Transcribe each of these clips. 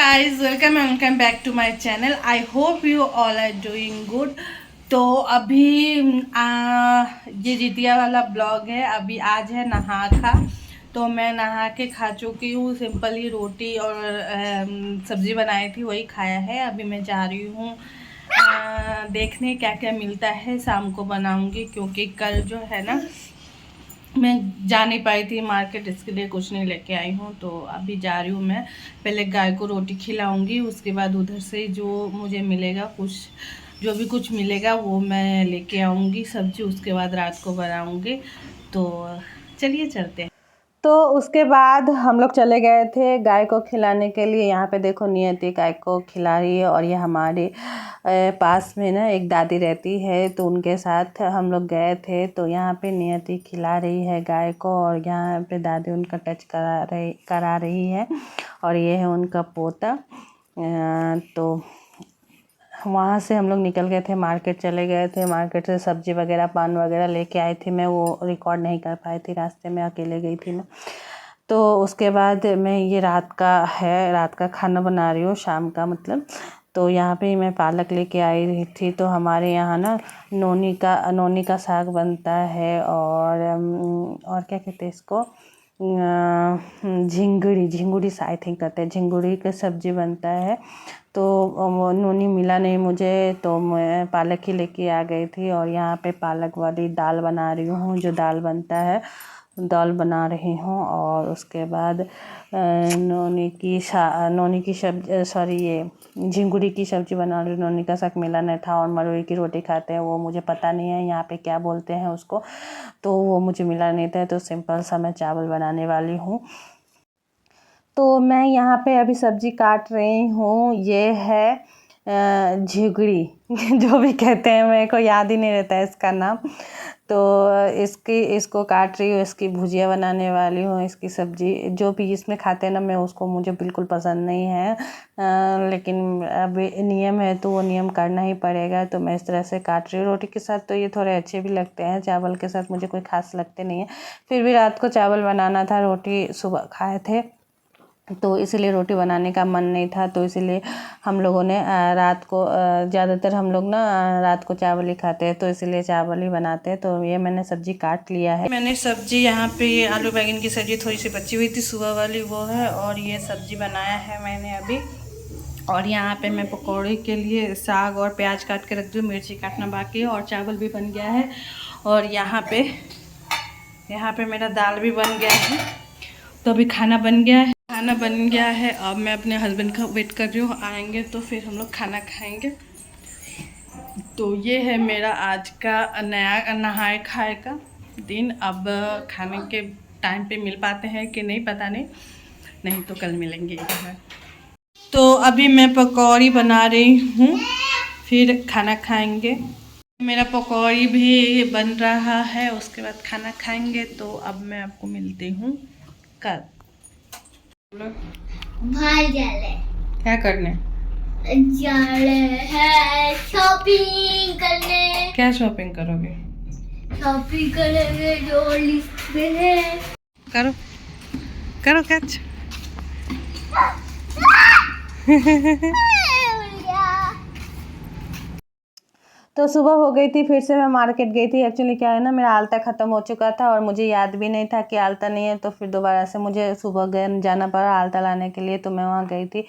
guys, welcome back to my channel. I hope you all are doing good. तो अभी ये जितिया वाला blog है। अभी आज है नहा खा, तो मैं नहा के खा चुकी हूँ। सिंपल ही रोटी और सब्ज़ी बनाई थी, वही खाया है। अभी मैं जा रही हूँ देखने क्या क्या मिलता है, शाम को बनाऊँगी, क्योंकि कल जो है ना मैं जा नहीं पाई थी मार्केट, इसके लिए कुछ नहीं लेके आई हूँ। तो अभी जा रही हूँ मैं। पहले गाय को रोटी खिलाऊंगी, उसके बाद उधर से जो मुझे मिलेगा, कुछ जो भी कुछ मिलेगा वो मैं लेके आऊँगी सब्जी, उसके बाद रात को बनाऊँगी। तो चलिए चलते हैं। तो उसके बाद हम लोग चले गए थे गाय को खिलाने के लिए। यहाँ पे देखो नियति गाय को खिला रही है, और ये हमारे पास में ना एक दादी रहती है, तो उनके साथ हम लोग गए थे। तो यहाँ पे नियति खिला रही है गाय को, और यहाँ पे दादी उनका टच करा रही है, और ये है उनका पोता। तो वहाँ से हम लोग निकल गए थे, मार्केट चले गए थे। मार्केट से सब्ज़ी वगैरह पान वगैरह लेके आई थी मैं, वो रिकॉर्ड नहीं कर पाई थी, रास्ते में अकेले गई थी मैं। तो उसके बाद मैं ये रात का खाना बना रही हूँ, शाम का मतलब। तो यहाँ पे मैं पालक लेके आई रही थी। तो हमारे यहाँ ना नोनी का साग बनता है, और क्या कहते हैं इसको, झिंगुड़ी आई थिंक कहते हैं, झिंगुड़ी का सब्ज़ी बनता है। तो वो नोनी मिला नहीं मुझे, तो मैं पालक ही लेके आ गई थी। और यहाँ पे पालक वाली दाल बना रही हूँ, जो दाल बनता है, दाल बना रही हूँ। और उसके बाद नोनी की सब्जी, ये झिंगुड़ी की सब्ज़ी बना रही हूँ। नोनी का साग मिला नहीं था, और मरई की रोटी खाते हैं, वो मुझे पता नहीं है यहाँ पे क्या बोलते हैं उसको, तो वो मुझे मिला नहीं था। तो सिंपल सा मैं चावल बनाने वाली हूँ। तो मैं यहाँ पे अभी सब्ज़ी काट रही हूँ। ये है झिगड़ी जो भी कहते हैं, मेरे को याद ही नहीं रहता है इसका नाम। तो इसको काट रही हूँ, इसकी भुजिया बनाने वाली हूँ। इसकी सब्ज़ी जो भी इसमें खाते हैं ना, मुझे बिल्कुल पसंद नहीं है, लेकिन अभी नियम है तो वो नियम करना ही पड़ेगा। तो मैं इस तरह से काट रही हूँ। रोटी के साथ तो ये थोड़े अच्छे भी लगते हैं, चावल के साथ मुझे कोई खास लगते नहीं है। फिर भी रात को चावल बनाना था, रोटी सुबह खाए थे, तो इसलिए रोटी बनाने का मन नहीं था। तो इसलिए हम लोगों ने रात को, ज़्यादातर हम लोग ना रात को चावल ही खाते हैं, तो इसलिए चावल ही बनाते हैं। तो ये मैंने सब्ज़ी काट लिया है। मैंने सब्ज़ी यहाँ पे ये आलू बैंगन की सब्ज़ी थोड़ी सी बची हुई थी सुबह वाली, वो है। और ये सब्ज़ी बनाया है मैंने अभी। और यहाँ पे मैं पकौड़े के लिए साग और प्याज काट के रख दूँ, मिर्ची काटना बाकी है, और चावल भी बन गया है। और यहाँ पे मेरा दाल भी बन गया है। तो अभी खाना बन गया है। अब मैं अपने हस्बैंड का वेट कर रही हूँ, आएंगे तो फिर हम लोग खाना खाएंगे। तो ये है मेरा आज का नया नहाए खाए का दिन। अब खाने के टाइम पे मिल पाते हैं कि नहीं पता नहीं तो कल मिलेंगे इधर। तो अभी मैं पकौड़ी बना रही हूँ, फिर खाना खाएंगे। मेरा पकौड़ी भी बन रहा है, उसके बाद खाना खाएंगे। तो अब मैं आपको मिलती हूँ कल। भाई जाले क्या करने जाले है, शॉपिंग करने। क्या शॉपिंग करोगे? शॉपिंग करेंगे जो लिस्ट में है। करो कैच। तो सुबह हो गई थी, फिर से मैं मार्केट गई थी। एक्चुअली क्या है ना, मेरा आलता ख़त्म हो चुका था, और मुझे याद भी नहीं था कि आलता नहीं है। तो फिर दोबारा से मुझे सुबह जाना पड़ा आलता लाने के लिए। तो मैं वहाँ गई थी,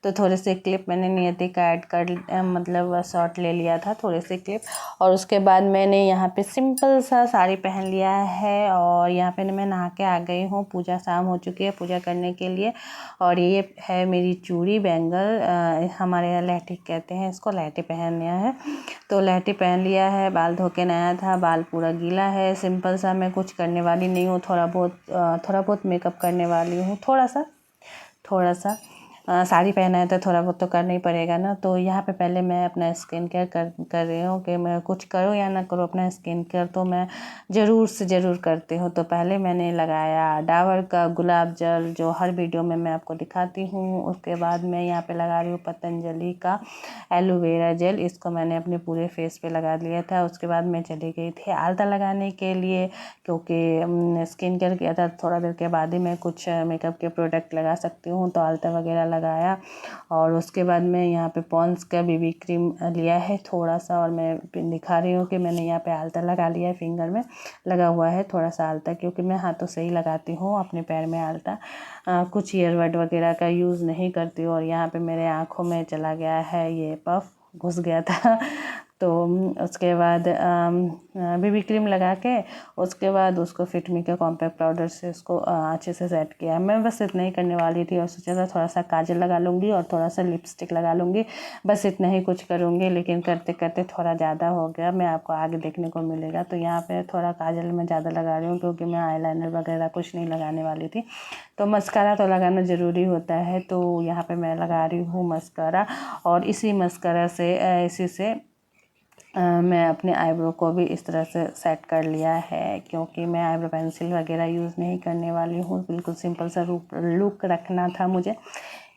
तो थोड़े से क्लिप मैंने नियति का ऐड कर मतलब शॉर्ट ले लिया था, थोड़े से क्लिप। और उसके बाद मैंने यहाँ पे सिंपल सा साड़ी पहन लिया है, और यहाँ पे मैं नहा के आ गई हूँ। पूजा शाम हो चुकी है, पूजा करने के लिए। और ये है मेरी चूड़ी बैंगल, हमारे यहाँ लहठी कहते हैं इसको, लहठी पहन लिया है। तो लहठी पहन लिया है। बाल धो के नया था, बाल पूरा गीला है। सिंपल सा मैं कुछ करने वाली नहीं हूँ, थोड़ा बहुत मेकअप करने वाली हूँ, थोड़ा सा साड़ी पहना है तो थोड़ा बहुत तो करना ही पड़ेगा ना। तो यहाँ पे पहले मैं अपना स्किन केयर कर रही हूँ, कि मैं कुछ करूँ या ना करूँ, अपना स्किन केयर तो मैं ज़रूर से ज़रूर करती हूँ। तो पहले मैंने लगाया डाबर का गुलाब जल, जो हर वीडियो में मैं आपको दिखाती हूँ। उसके बाद मैं यहाँ पे लगा रही हूँ पतंजलि का एलोवेरा जेल, इसको मैंने अपने पूरे फेस पे लगा लिया था। उसके बाद मैं चली गई थी आलता लगाने के लिए, क्योंकि स्किन केयर किया था। थोड़ा देर के बाद ही मैं कुछ मेकअप के प्रोडक्ट लगा सकती हूँ। तो आलता वगैरह लगाया। और उसके बाद मैं यहाँ पे पॉन्ड्स का बीबी क्रीम लिया है थोड़ा सा, और मैं दिखा रही हूँ कि मैंने यहाँ पे आल्ता लगा लिया है, फिंगर में लगा हुआ है थोड़ा सा आल्ता, क्योंकि मैं हाथों से ही लगाती हूँ अपने पैर में आल्ता, कुछ ईयरबड वगैरह का यूज़ नहीं करती हूँ। और यहाँ पे मेरे आँखों में चला गया है ये पफ, घुस गया था तो उसके बाद बीबी क्रीम लगा के उसके बाद उसको फिट मी के कॉम्पैक्ट पाउडर से उसको अच्छे से सेट किया। मैं बस इतना ही करने वाली थी और सोचा था थोड़ा सा काजल लगा लूँगी और थोड़ा सा लिपस्टिक लगा लूँगी, बस इतना ही कुछ करूँगी। लेकिन करते करते थोड़ा ज़्यादा हो गया, मैं आपको आगे देखने को मिलेगा। तो यहाँ पे थोड़ा काजल मैं ज़्यादा लगा रही हूँ क्योंकि मैं आईलाइनर वगैरह कुछ नहीं लगाने वाली थी। तो मस्कारा तो लगाना ज़रूरी होता है, तो यहाँ पे मैं लगा रही हूँ मस्कारा। और इसी मस्कारा से इसी से मैं अपने आईब्रो को भी इस तरह से सेट कर लिया है, क्योंकि मैं आईब्रो पेंसिल वगैरह यूज़ नहीं करने वाली हूँ। बिल्कुल सिंपल सा लुक रखना था मुझे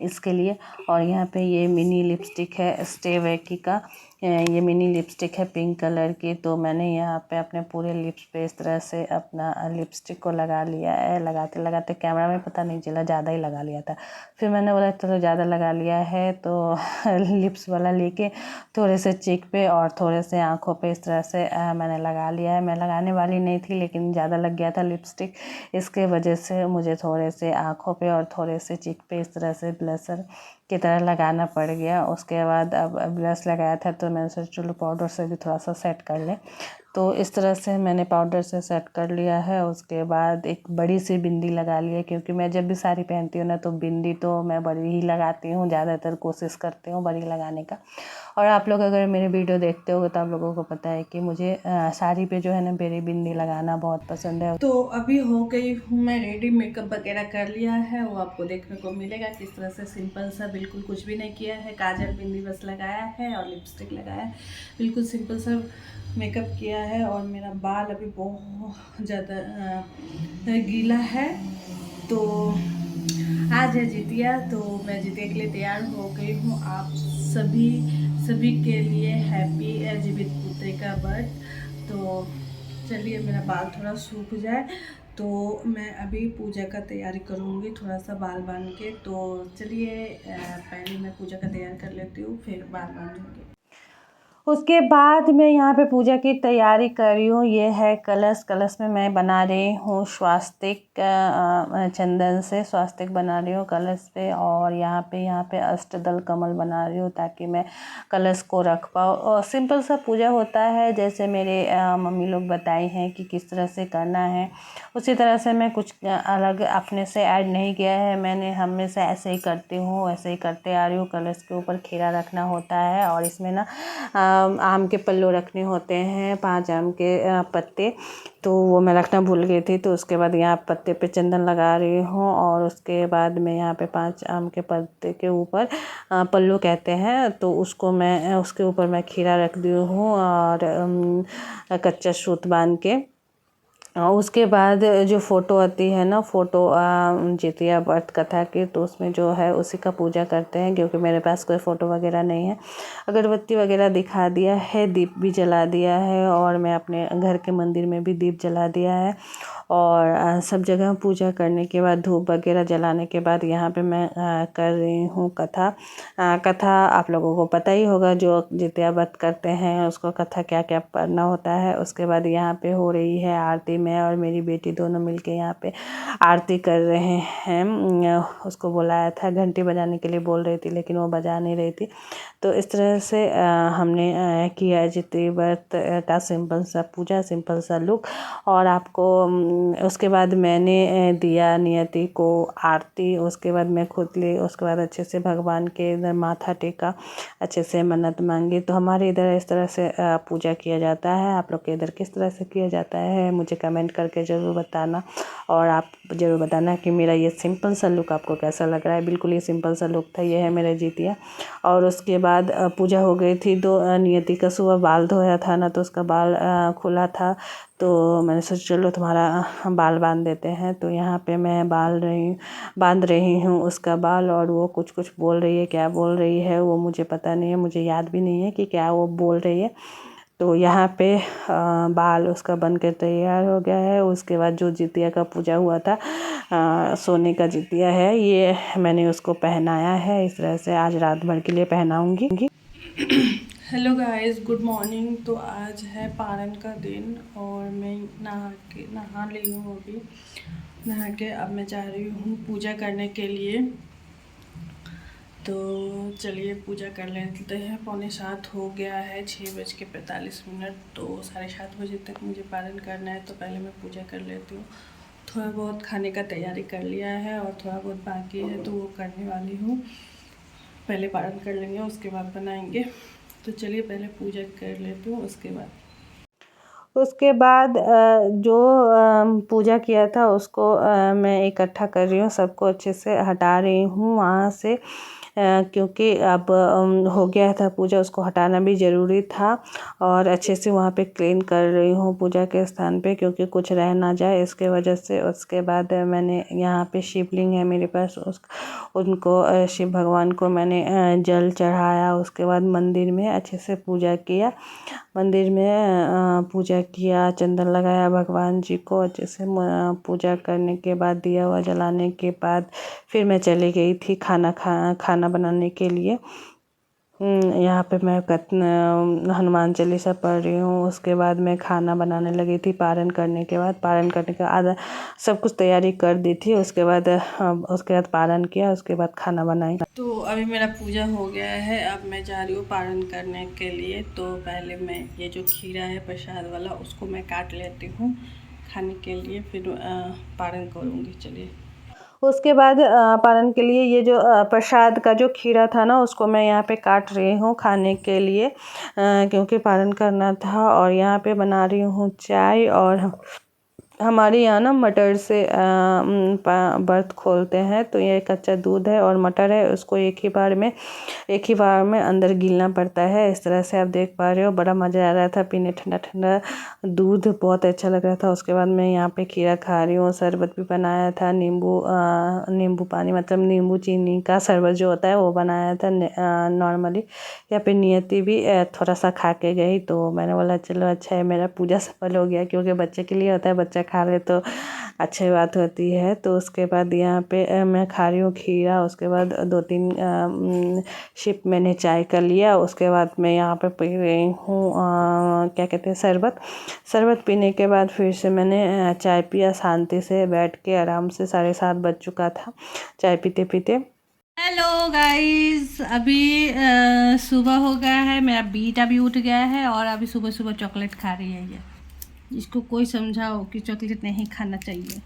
इसके लिए। और यहाँ पे ये मिनी लिपस्टिक है स्टे वैकी का, ये मिनी लिपस्टिक है पिंक कलर की। तो मैंने यहाँ पे अपने पूरे लिप्स पे इस तरह से अपना लिपस्टिक को लगा लिया है। लगाते लगाते कैमरा में पता नहीं चला, ज़्यादा ही लगा लिया था। फिर मैंने बोला चलो ज़्यादा लगा लिया है तो लिप्स वाला लेके थोड़े से चीक पे और थोड़े से आँखों पे इस तरह से मैंने लगा लिया है। मैं लगाने वाली नहीं थी लेकिन ज़्यादा लग गया था लिपस्टिक, इसके वजह से मुझे थोड़े से आँखों पे और थोड़े से चीक पे इस तरह से ब्लशर की तरह लगाना पड़ गया। उसके बाद अब ब्लश लगाया था तो मैंने सोचा चलो पाउडर से भी थोड़ा सा सेट कर लें, तो इस तरह से मैंने पाउडर से सेट कर लिया है। उसके बाद एक बड़ी सी बिंदी लगा ली है, क्योंकि मैं जब भी साड़ी पहनती हूँ ना तो बिंदी तो मैं बड़ी ही लगाती हूँ, ज़्यादातर कोशिश करती हूँ बड़ी लगाने का। और आप लोग अगर मेरे वीडियो देखते हो तो आप लोगों को पता है कि मुझे साड़ी पे जो है ना बड़ी बिंदी लगाना बहुत पसंद है। तो अभी हो गई हूँ मैं रेडी, मेकअप वगैरह कर लिया है, वो आपको देखने को मिलेगा किस तरह से सिंपल सा, बिल्कुल कुछ भी नहीं किया है, काजल बिंदी बस लगाया है और लिपस्टिक लगाया है, बिल्कुल सिंपल सा मेकअप किया है। और मेरा बाल अभी बहुत ज़्यादा गीला है। तो आज है जितिया, तो मैं जितिया के लिए तैयार हो गई हूँ। आप सभी के लिए हैप्पी जीवित पुत्री का बर्थ। तो चलिए मेरा बाल थोड़ा सूख जाए तो मैं अभी पूजा का तैयारी करूँगी, थोड़ा सा बाल बांध के। तो चलिए पहले मैं पूजा का तैयार कर लेती हूँ, फिर बाल बांधूँगी। उसके बाद मैं यहाँ पे पूजा की तैयारी कर रही हूँ। ये है कलश, कलश में मैं बना रही हूँ स्वास्तिक, चंदन से स्वास्तिक बना रही हूँ कलश पे। और यहाँ पे अष्टदल कमल बना रही हूँ ताकि मैं कलश को रख पाऊँ। और सिंपल सा पूजा होता है जैसे मेरे मम्मी लोग बताई हैं कि किस तरह से करना है, उसी तरह से मैं कुछ अलग अपने से ऐड नहीं किया है। मैंने हमेशा ऐसे ही करती हूँ, ऐसे ही करते आ रही हूँ। कलश के ऊपर खीरा रखना होता है और इसमें ना आम के पल्लू रखने होते हैं, 5 आम के पत्ते, तो वो मैं रखना भूल गई थी। तो उसके बाद यहाँ पत्ते पे चंदन लगा रही हूँ और उसके बाद मैं यहाँ पे 5 आम के पत्ते के ऊपर पल्लू कहते हैं, तो उसको मैं उसके ऊपर मैं खीरा रख दी हूँ और कच्चा सूत बांध के। उसके बाद जो फ़ोटो आती है ना, फ़ोटो जितिया व्रत कथा की, तो उसमें जो है उसी का पूजा करते हैं, क्योंकि मेरे पास कोई फ़ोटो वगैरह नहीं है। अगरबत्ती वगैरह दिखा दिया है, दीप भी जला दिया है और मैं अपने घर के मंदिर में भी दीप जला दिया है। और सब जगह पूजा करने के बाद धूप वगैरह जलाने के बाद यहाँ पे मैं कर रही हूँ कथा। कथा आप लोगों को पता ही होगा, जो जितिया व्रत करते हैं उसको कथा क्या क्या पढ़ना होता है। उसके बाद यहाँ पे हो रही है आरती, मैं और मेरी बेटी दोनों मिलके यहाँ पे आरती कर रहे हैं। उसको बुलाया था, घंटी बजाने के लिए बोल रही थी लेकिन वो बजा नहीं रही थी। तो इस तरह से हमने किया जितिया व्रत का सिंपल सा पूजा, सिंपल सा लुक। और आपको उसके बाद मैंने दिया नियति को आरती, उसके बाद मैं खुद ली, उसके बाद अच्छे से भगवान के इधर माथा टेका, अच्छे से मन्नत मांगी। तो हमारे इधर इस तरह से पूजा किया जाता है। आप लोग के इधर किस तरह से किया जाता है मुझे कमेंट करके ज़रूर बताना। और आप ज़रूर बताना कि मेरा ये सिंपल सा लुक आपको कैसा लग रहा है। बिल्कुल ये सिंपल सा लुक था, ये है मेरा जितिया। और उसके बाद पूजा हो गई थी। तो नियति का सुबह बाल धोया था ना, तो उसका बाल खुला था, तो मैंने सोचा चलो तुम्हारा बाल बांध देते हैं। तो यहाँ पे मैं बांध रही हूँ उसका बाल। और वो कुछ कुछ बोल रही है, क्या बोल रही है वो मुझे पता नहीं है, मुझे याद भी नहीं है कि क्या वो बोल रही है। तो यहाँ पे बाल उसका बन के तैयार हो गया है। उसके बाद जो जितिया का पूजा हुआ था, सोने का जितिया है, ये मैंने उसको पहनाया है। इस तरह से आज रात भर के लिए पहनाऊंगी। Hello guys, good morning. तो आज है पारण का दिन और मैं नहा ली हूँ। अभी नहा के अब मैं जा रही हूँ पूजा करने के लिए। तो चलिए पूजा कर लेते हैं। 6:45 हो गया है, 6:45। तो 7:30 बजे तक मुझे पारण करना है, तो पहले मैं पूजा कर लेती हूँ। थोड़ा बहुत खाने का तैयारी कर लिया है और थोड़ा बहुत बाकी है, तो वो करने वाली हूँ। पहले पारण कर लेंगे, उसके बाद बनाएंगे। तो चलिए पहले पूजा कर लेती हूँ, उसके बाद जो पूजा किया था उसको मैं इकट्ठा कर रही हूँ, सबको अच्छे से हटा रही हूँ वहाँ से, क्योंकि अब हो गया था पूजा, उसको हटाना भी ज़रूरी था। और अच्छे से वहाँ पे क्लीन कर रही हूँ पूजा के स्थान पे, क्योंकि कुछ रह ना जाए इसके वजह से। उसके बाद मैंने यहाँ पे शिवलिंग है मेरे पास, उनको शिव भगवान को मैंने जल चढ़ाया। उसके बाद मंदिर में अच्छे से पूजा किया, मंदिर में पूजा किया, चंदन लगाया भगवान जी को अच्छे से। पूजा करने के बाद, दिया हुआ जलाने के बाद फिर मैं चली गई थी खाना बनाने के लिए। यहाँ पे मैं हनुमान चालीसा पढ़ रही हूँ। उसके बाद मैं खाना बनाने लगी थी। पारण करने के बाद आधा सब कुछ तैयारी कर दी थी। उसके बाद पारण किया, उसके बाद खाना बनाई। तो अभी मेरा पूजा हो गया है, अब मैं जा रही हूँ पारण करने के लिए। तो पहले मैं ये जो खीरा है प्रसाद वाला, उसको मैं काट लेती हूँ खाने के लिए, फिर पारण करूँगी। चलिए। उसके बाद पारण के लिए ये जो प्रसाद का जो खीरा था ना, उसको मैं यहाँ पे काट रही हूँ खाने के लिए, क्योंकि पारण करना था। और यहाँ पे बना रही हूँ चाय। और हमारे यहाँ ना मटर से व्रत खोलते हैं, तो ये कच्चा दूध है और मटर है, उसको एक ही बार में अंदर गिलना पड़ता है। इस तरह से आप देख पा रहे हो, बड़ा मज़ा आ रहा था पीने, ठंडा ठंडा दूध, बहुत अच्छा लग रहा था। उसके बाद मैं यहाँ पे खीरा खा रही हूँ। शरबत भी बनाया था, नींबू पानी, मतलब नींबू चीनी का शरबत जो होता है वो बनाया था नॉर्मली। या फिर नियति भी थोड़ा सा खा के गई, तो मैंने बोला चलो अच्छा है, मेरा पूजा सफल हो गया, क्योंकि बच्चे के लिए होता है, बच्चा खा ले तो अच्छी बात होती है। तो उसके बाद यहाँ पे मैं खा रही हूँ खीरा। उसके बाद 2-3 सिप मैंने चाय का लिया। उसके बाद मैं यहाँ पे पी रही हूँ क्या कहते हैं, शरबत पीने के बाद फिर से मैंने चाय पिया, शांति से बैठ के आराम से। 7:30 बज चुका था चाय पीते पीते। हेलो गाइस, अभी सुबह हो गया है, मेरा बेटा भी उठ गया है और अभी सुबह सुबह चॉकलेट खा रही है ये। इसको कोई समझाओ कि चॉकलेट नहीं खाना चाहिए,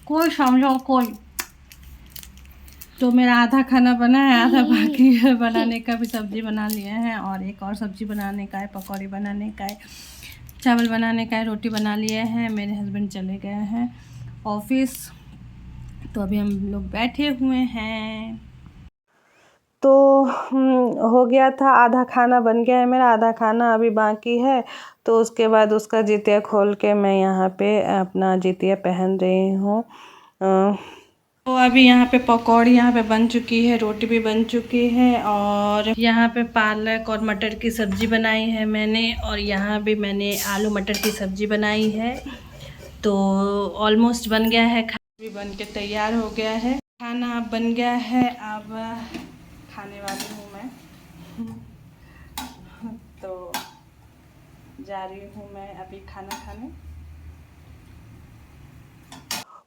कोई समझाओ कोई। तो मेरा आधा खाना बना है, आधा बाकी है बनाने का। भी सब्जी बना लिए हैं और एक और सब्जी बनाने का है, पकौड़ी बनाने का है, चावल बनाने का है, रोटी बना लिए हैं। मेरे हस्बैंड चले गए हैं ऑफिस, तो अभी हम लोग बैठे हुए हैं। तो हो गया था, आधा खाना बन गया है मेरा, आधा खाना अभी बाकी है। तो उसके बाद उसका जितिया खोल के मैं यहाँ पे अपना जितिया पहन रही हूँ। तो अभी यहाँ पे पकौड़ी यहाँ पे बन चुकी है, रोटी भी बन चुकी है, और यहाँ पे पालक और मटर की सब्ज़ी बनाई है मैंने, और यहाँ भी मैंने आलू मटर की सब्ज़ी बनाई है। तो ऑलमोस्ट बन गया है, खाना भी बन के तैयार हो गया है। खाना अब बन गया है, अब खाने वाली हूँ मैं। तो जा रही हूँ मैं अभी खाना खाने।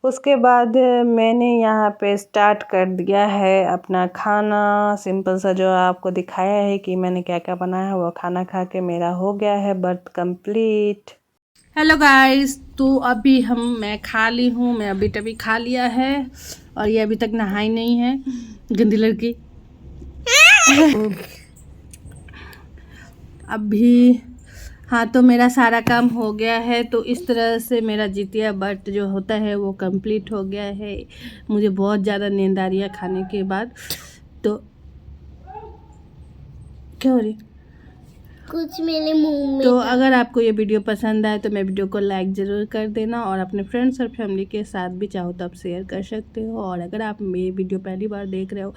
उसके बाद मैंने यहाँ पे स्टार्ट कर दिया है अपना खाना। सिंपल सा जो आपको दिखाया है कि मैंने क्या क्या बनाया, वो खाना खा के मेरा हो गया है व्रत कंप्लीट। हेलो गाइस, तो अभी मैं खा ली हूँ, मैं अभी तभी खा लिया है, और ये अभी तक नहाई नहीं है, गंदी लड़की। अभी हाँ, तो मेरा सारा काम हो गया है। तो इस तरह से मेरा जितिया व्रत जो होता है वो कंप्लीट हो गया है। मुझे बहुत ज़्यादा नींद आ रही है खाने के बाद। तो क्या हो रही कुछ मेरे मुंह में तो था। अगर आपको ये वीडियो पसंद आए तो मैं वीडियो को लाइक ज़रूर कर देना, और अपने फ्रेंड्स और फैमिली के साथ भी चाहो तो आप शेयर कर सकते हो। और अगर आप ये वीडियो पहली बार देख रहे हो,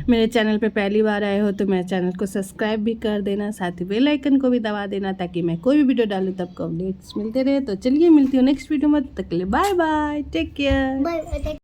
मेरे चैनल पे पहली बार आए हो, तो मेरे चैनल को सब्सक्राइब भी कर देना, साथ ही बेल आइकन को भी दबा देना, ताकि मैं कोई भी वीडियो डालूँ तब को अपडेट्स मिलते रहे। तो चलिए मिलती हूँ नेक्स्ट वीडियो में, तब तक के लिए bye bye, take care. Bye.